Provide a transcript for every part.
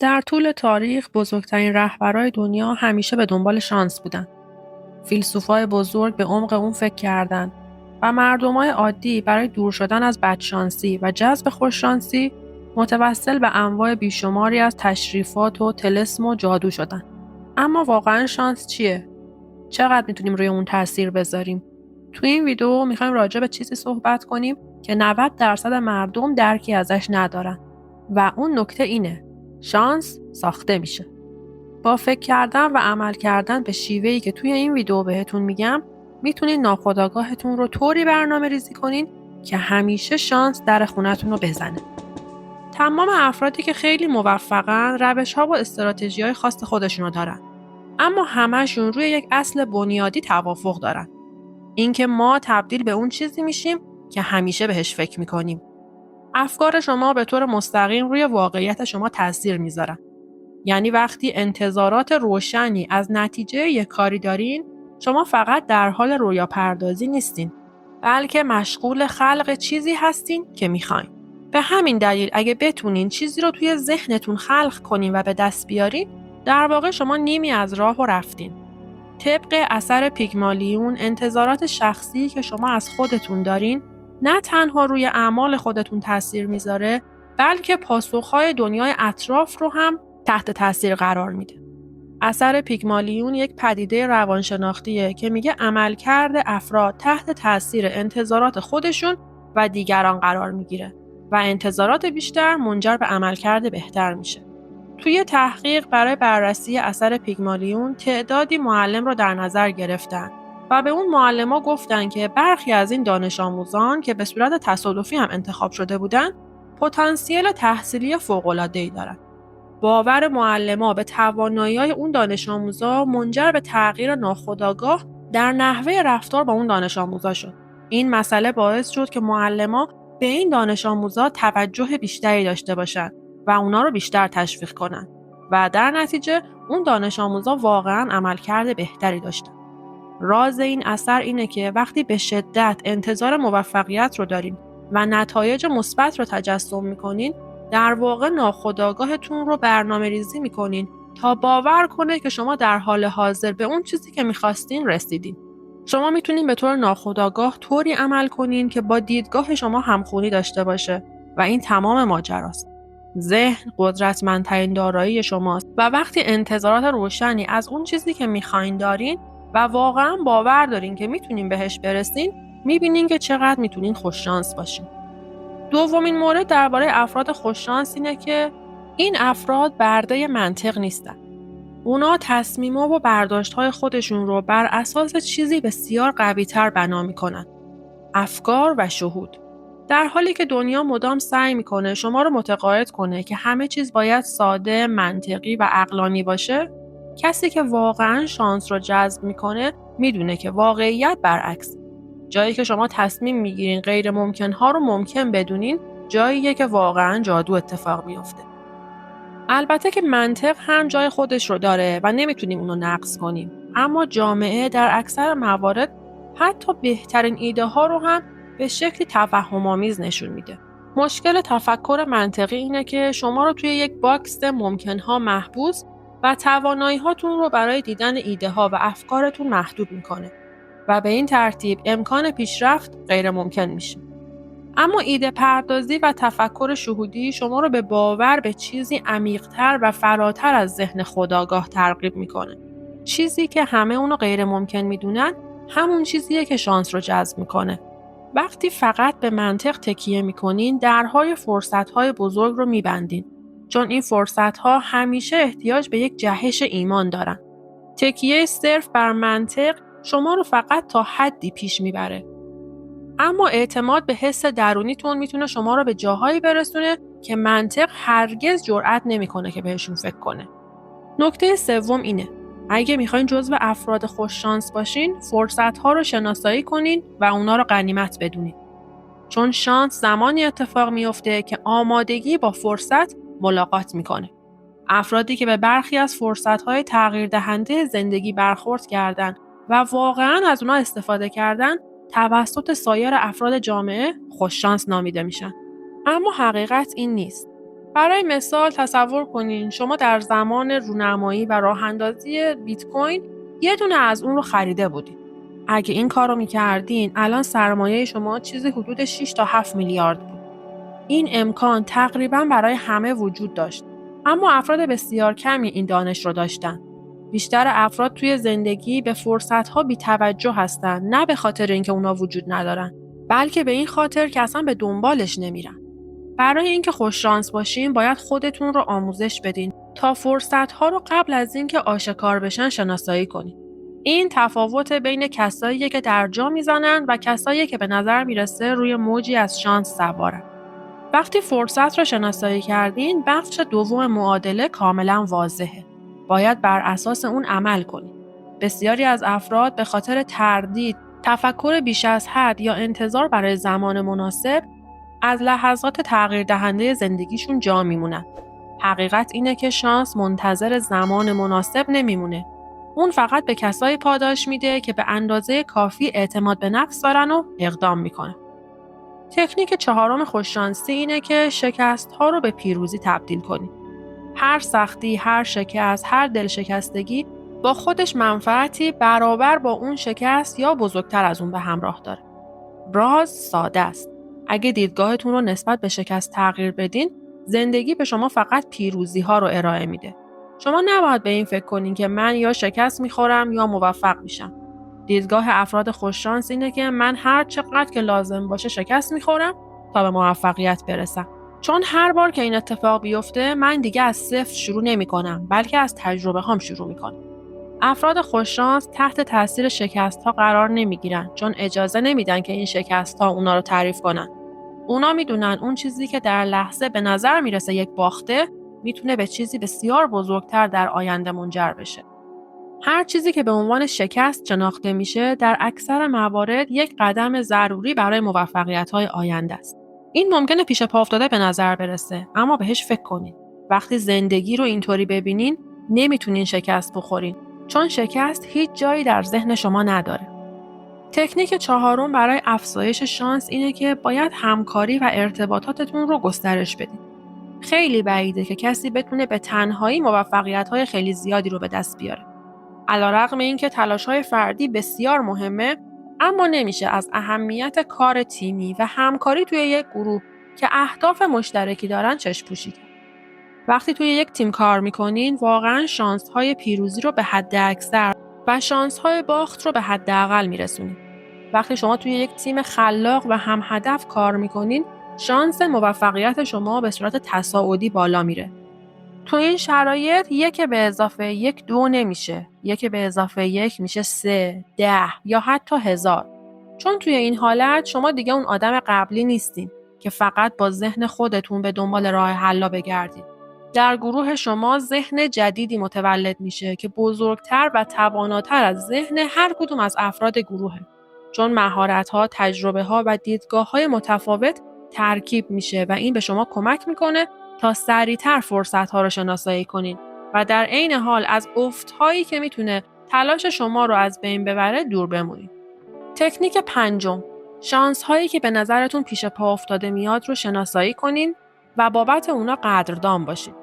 در طول تاریخ بزرگترین رهبرای دنیا همیشه به دنبال شانس بودن. فیلسوفای بزرگ به عمق اون فکر کردن و مردمای عادی برای دور شدن از بدشانسی و جذب خوششانسی متوسل به انواع بیشماری از تشریفات و طلسم و جادو شدن. اما واقعا شانس چیه؟ چقدر میتونیم روی اون تاثیر بذاریم؟ تو این ویدیو میخوایم راجع به چیزی صحبت کنیم که 90% مردم درکی ازش ندارن و اون نکته اینه: شانس ساخته میشه. با فکر کردن و عمل کردن به شیوهی که توی این ویدیو بهتون میگم میتونین ناخودآگاهتون رو طوری برنامه ریزی کنین که همیشه شانس در خونتون رو بزنه. تمام افرادی که خیلی موفقن روش‌ها و استراتژی‌های خاص خودشونو دارن، اما همه‌شون روی یک اصل بنیادی توافق دارن: اینکه ما تبدیل به اون چیزی میشیم که همیشه بهش فکر میکنیم. افکار شما به طور مستقیم روی واقعیت شما تاثیر میذارن. یعنی وقتی انتظارات روشنی از نتیجه یک کاری دارین، شما فقط در حال رویا پردازی نیستین، بلکه مشغول خلق چیزی هستین که میخواین. به همین دلیل اگه بتونین چیزی رو توی ذهنتون خلق کنین و به دست بیارین، در واقع شما نیمی از راه رو رفتین. طبق اثر پیگمالیون، انتظارات شخصی که شما از خودتون دارین نه تنها روی اعمال خودتون تاثیر میذاره، بلکه پاسخهای دنیای اطراف رو هم تحت تاثیر قرار میده. اثر پیگمالیون یک پدیده روانشناختیه که میگه عملکرد افراد تحت تاثیر انتظارات خودشون و دیگران قرار میگیره و انتظارات بیشتر منجر به عملکرد بهتر میشه. توی تحقیق برای بررسی اثر پیگمالیون تعدادی معلم رو در نظر گرفتن و به اون معلم‌ها گفتن که برخی از این دانش آموزان که به صورت تصادفی هم انتخاب شده بودن پتانسیل تحصیلی فوق‌العاده‌ای دارن. باور معلم‌ها به توانایی‌های اون دانش آموزا منجر به تغییر ناخودآگاه در نحوه رفتار با اون دانش آموزا شد. این مسئله باعث شد که معلم‌ها به این دانش آموزا توجه بیشتری داشته باشن و اونا رو بیشتر تشویق کنن و در نتیجه اون دانش آموزا واقعاً عملکرد بهتری داشتن. راز این اثر اینه که وقتی به شدت انتظار موفقیت رو دارین و نتایج مثبت رو تجسم می‌کنین، در واقع ناخودآگاهتون رو برنامه ریزی می‌کنین تا باور کنه که شما در حال حاضر به اون چیزی که می‌خواستین رسیدین. شما میتونین به طور ناخودآگاه طوری عمل کنین که با دیدگاه شما همخوانی داشته باشه و این تمام ماجراست. ذهن قدرتمندترین دارایی شماست و وقتی انتظارات روشنی از اون چیزی که میخواین دارین و واقعا باور دارین که میتونین بهش برسین، میبینین که چقدر میتونین خوششانس باشین. دومین مورد درباره افراد خوششانس اینه که این افراد برده منطق نیستن. اونا تصمیم‌ها و برداشت‌های خودشون رو بر اساس چیزی بسیار قوی‌تر بنا می‌کنن: افکار و شهود. در حالی که دنیا مدام سعی می‌کنه شما رو متقاعد کنه که همه چیز باید ساده، منطقی و عقلانی باشه، کسی که واقعاً شانس رو جذب می‌کنه می‌دونه که واقعیت برعکس. جایی که شما تصمیم می‌گیرین غیر ممکن‌ها رو ممکن بدونین، جاییه که واقعاً جادو اتفاق می‌افته. البته که منطق هم جای خودش رو داره و نمیتونیم اونو نقض کنیم، اما جامعه در اکثر موارد حتی بهترین ایده ها رو هم به شکلی توهم‌آمیز نشون میده. مشکل تفکر منطقی اینه که شما رو توی یک باکس ممکن‌ها محبوس و توانایی‌هاتون رو برای دیدن ایده ها و افکارتون محدود میکنه و به این ترتیب امکان پیشرفت غیر ممکن میشه. اما ایده پردازی و تفکر شهودی شما رو به باور به چیزی عمیق‌تر و فراتر از ذهن خودآگاه ترغیب میکنه. چیزی که همه اونو غیر ممکن میدونن، همون چیزیه که شانس رو جذب میکنه. وقتی فقط به منطق تکیه میکنین، درهای فرصت‌های بزرگ رو میبندین، چون این فرصت‌ها همیشه احتیاج به یک جهش ایمان دارن. تکیه صرف بر منطق شما رو فقط تا حدی پیش میبره. اما اعتماد به حس درونیتون میتونه شما رو به جاهایی برسونه که منطق هرگز جرئت نمیکنه که بهشون فکر کنه. نکته سوم اینه: اگه میخواین جزو افراد خوششانس باشین، فرصت‌ها رو شناسایی کنین و اونا رو غنیمت بدونین. چون شانس زمانی اتفاق میفته که آمادگی با فرصت ملاقات میکنه. افرادی که به برخی از فرصت‌های تغییر دهنده زندگی برخورد کردن و واقعاً از اونا استفاده کردن، توسط سایر افراد جامعه خوششانس نامیده میشن. اما حقیقت این نیست. برای مثال تصور کنین شما در زمان رونمایی و راه‌اندازی بیت کوین یه دونه از اون رو خریده بودین. اگه این کار رو می‌کردین الان سرمایه شما چیزی حدود 6 تا 7 میلیارد بود. این امکان تقریباً برای همه وجود داشت. اما افراد بسیار کمی این دانش رو داشتن. بیشتر افراد توی زندگی به فرصت‌ها بی‌توجه هستن، نه به خاطر اینکه اونا وجود ندارن، بلکه به این خاطر که اصلا به دنبالش نمیرن. برای اینکه خوششانس باشین باید خودتون رو آموزش بدین تا فرصت‌ها رو قبل از اینکه آشکار بشن شناسایی کنین. این تفاوت بین کسایی که در جا میزنن و کسایی که به نظر میرسه روی موجی از شانس سوارن. وقتی فرصت رو شناسایی کردین، بخش دوم معادله کاملا واضحه. باید بر اساس اون عمل کنین. بسیاری از افراد به خاطر تردید، تفکر بیش از حد یا انتظار برای زمان مناسب از لحظات تغییر دهنده زندگیشون جا میمونن. حقیقت اینه که شانس منتظر زمان مناسب نمیمونه. اون فقط به کسایی پاداش میده که به اندازه کافی اعتماد به نفس دارن و اقدام میکنن. تکنیک چهارم خوششانسی اینه که شکست‌ها رو به پیروزی تبدیل کنی. هر سختی، هر شکست، هر دلشکستگی با خودش منفعتی برابر با اون شکست یا بزرگتر از اون به همراه داره. راز ساده است. اگه دیدگاهتون رو نسبت به شکست تغییر بدین، زندگی به شما فقط پیروزی‌ها رو ارائه میده. شما نباید به این فکر کنین که من یا شکست میخورم یا موفق میشم. دیدگاه افراد خوششانس اینه که من هر چقدر که لازم باشه شکست میخورم تا به موفقیت برسم. چون هر بار که این اتفاق بیفته من دیگه از صفر شروع نمی‌کنم، بلکه از تجربه هام شروع می‌کنم. افراد خوششانس تحت تاثیر شکست‌ها قرار نمی‌گیرن، چون اجازه نمیدن که این شکست‌ها اونا رو تعریف کنن. اونا میدونن اون چیزی که در لحظه به نظر میرسه یک باخته میتونه به چیزی بسیار بزرگتر در آینده منجر بشه. هر چیزی که به عنوان شکست شناخته میشه در اکثر موارد یک قدم ضروری برای موفقیت‌های آینده است. این ممکنه پیش پا افتاده به نظر برسه، اما بهش فکر کنین. وقتی زندگی رو اینطوری ببینین نمیتونین شکست بخورین، چون شکست هیچ جایی در ذهن شما نداره. تکنیک چهارم برای افزایش شانس اینه که باید همکاری و ارتباطاتتون رو گسترش بدین. خیلی بعیده که کسی بتونه به تنهایی موفقیت‌های خیلی زیادی رو به دست بیاره. علیرغم اینکه تلاش‌های فردی بسیار مهمه، اما نمیشه از اهمیت کار تیمی و همکاری توی یک گروه که اهداف مشترکی دارن چشم پوشی کرد. وقتی توی یک تیم کار میکنین، واقعاً شانس‌های پیروزی رو به حد اکثر و شانس‌های باخت رو به حداقل میرسونید. وقتی شما توی یک تیم خلاق و هم هدف کار میکنین، شانس موفقیت شما به صورت تصاعدی بالا میره. تو این شرایط 1+1 2 نمیشه. 1+1 میشه 3، 10 یا حتی 1000. چون توی این حالت شما دیگه اون آدم قبلی نیستین که فقط با ذهن خودتون به دنبال راه حل بگردید. در گروه شما ذهن جدیدی متولد میشه که بزرگتر و تواناتر از ذهن هر کدوم از افراد گروهه. چون مهارت‌ها، تجربه‌ها و دیدگاه‌های متفاوت ترکیب میشه و این به شما کمک میکنه تا سریعتر فرصت‌ها رو شناسایی کنین و در عین حال از افت‌هایی که میتونه تلاش شما رو از بین ببره دور بمونید. تکنیک پنجم، شانس‌هایی که به نظرتون پیش پا افتاده میاد رو شناسایی کنین و بابت اونا قدردان باشین.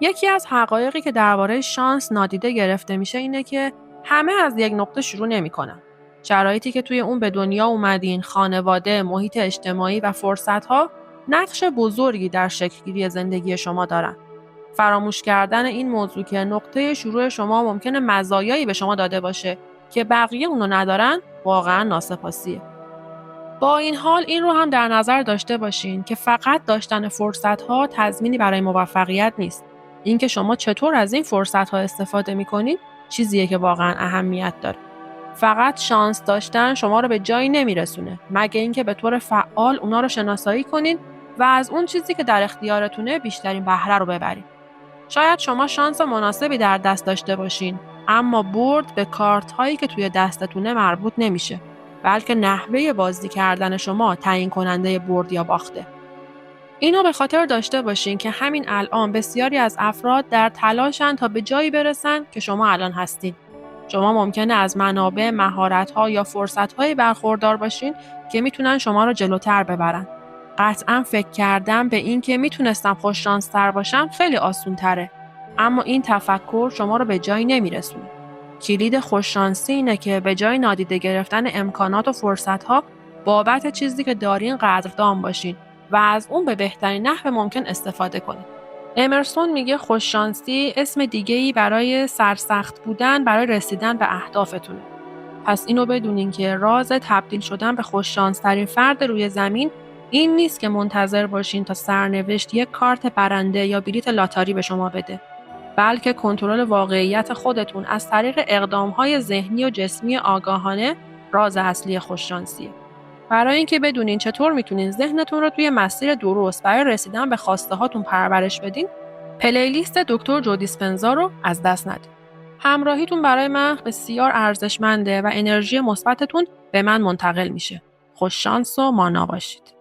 یکی از حقایقی که درباره شانس نادیده گرفته میشه اینه که همه از یک نقطه شروع نمی‌کنن. شرایطی که توی اون به دنیا اومدین، خانواده، محیط اجتماعی و فرصت‌ها نقش بزرگی در شکل‌گیری زندگی شما دارن. فراموش کردن این موضوع که نقطه شروع شما ممکنه مزایایی به شما داده باشه که بقیه اونو ندارن، واقعا ناسپاسیه. با این حال این رو هم در نظر داشته باشین که فقط داشتن فرصت‌ها تضمینی برای موفقیت نیست. اینکه شما چطور از این فرصت‌ها استفاده می‌کنید، چیزیه که واقعا اهمیت داره. فقط شانس داشتن شما رو به جایی نمیرسونه، مگه اینکه به طور فعال اونا رو شناسایی کنین و از اون چیزی که در اختیارتونه بیشترین بهره رو ببرید. شاید شما شانس مناسبی در دست داشته باشین، اما برد به کارت هایی که توی دستتونه مربوط نمیشه، بلکه نحوه بازی کردن شما تعیین کننده برد یا باخته. اینو به خاطر داشته باشین که همین الان بسیاری از افراد در تلاشن تا به جایی برسن که شما الان هستین. شما ممکنه از منابع، مهارت‌ها یا فرصت‌هایی برخوردار باشین که میتونن شما رو جلوتر ببرن. قطعا فکر کردم به این که میتونستم خوششانستر باشم خیلی آسون تره. اما این تفکر شما رو به جایی نمیرسونه. کلید خوششانسی اینه که به جای نادیده گرفتن امکانات و فرصتها بابت چیزی که دارین قدردان باشین و از اون به بهترین نحو ممکن استفاده کنین. امرسون میگه خوششانسی اسم دیگه‌ای برای سرسخت بودن برای رسیدن به اهدافتونه. پس اینو بدونین که راز تبدیل شدن به خوششانس‌ترین فرد روی زمین این نیست که منتظر باشین تا سرنوشت یک کارت برنده یا بلیت لاتاری به شما بده، بلکه کنترل واقعیت خودتون از طریق اقدام‌های ذهنی و جسمی آگاهانه راز اصلی خوششانسیه. برای اینکه بدونین چطور میتونین ذهنتون رو توی مسیر درست برای رسیدن به خواسته هاتون پرورش بدین، پلیلیست دکتر جو دیسپنزا رو از دست ندید. همراهیتون برای من بسیار ارزشمنده و انرژی مثبتتون به من منتقل میشه. خوش شانس و مانا باشید.